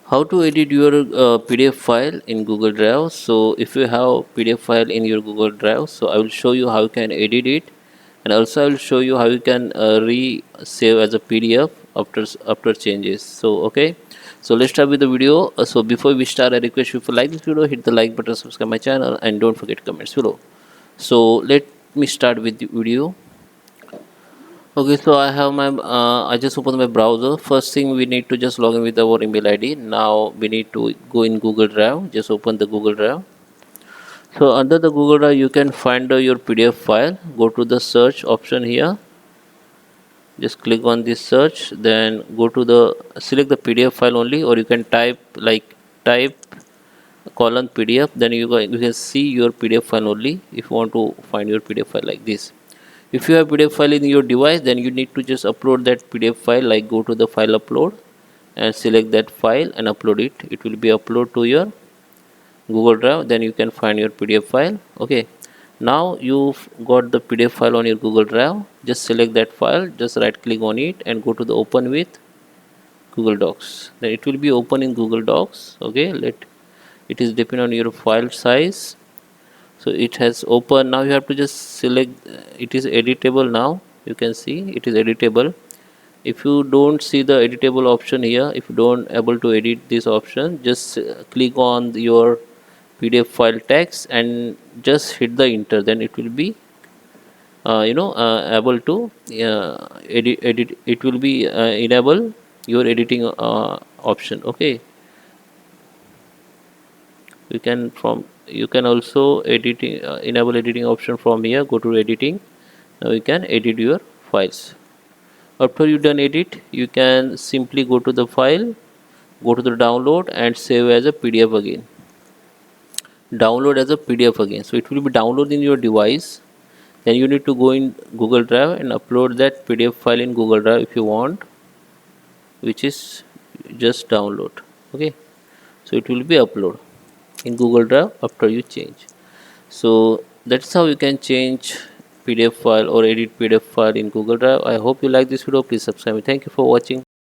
How to edit your PDF file in Google Drive. So if you have PDF file in your Google Drive, so I will show you how you can edit it, and also I will show you how you can re-save as a PDF after changes. So okay, so let's start with the video. So before we start, I request you, if you like this video, hit the like button, subscribe my channel, and don't forget comments below. So let me start with the video. Okay, so I have my I just opened my browser. First thing, we need to just log in with our email ID. Now we need to go in Google Drive. Just open the Google Drive. So under the Google Drive, you can find your PDF file. Go to the search option here. Just click on this search. Then go to the select the PDF file only, or you can type colon PDF. Then you can see your PDF file only. If you want to find your PDF file like this. If you have PDF file in your device, then you need to just upload that PDF file. Like go to the file upload and select that file and upload it. It will be upload to your Google Drive. Then you can find your PDF file. Okay, now you've got the PDF file on your Google Drive. Just select that file, just right click on it and go to the open with Google Docs. Then it will be open in Google Docs. Okay, it is depend on your file size. So it has opened. Now you have to just select, it is editable. Now you can see it is editable. If you don't see the editable option here, if you don't able to edit this option, just click on your PDF file text and just hit the enter. Then it will be able to edit. It will be enable your editing option. Okay, you can also enable editing option from here. Go to editing. Now you can edit your files. After you done edit, you can simply go to the file, go to the download and save as a PDF again. Download as a PDF again. So it will be downloaded in your device. Then you need to go in Google Drive and upload that PDF file in Google Drive if you want, which is just download. Okay, so it will be upload in Google Drive after you change. So that's how you can change PDF file or edit PDF file in Google Drive. I hope you like this video. Please subscribe. Thank you for watching.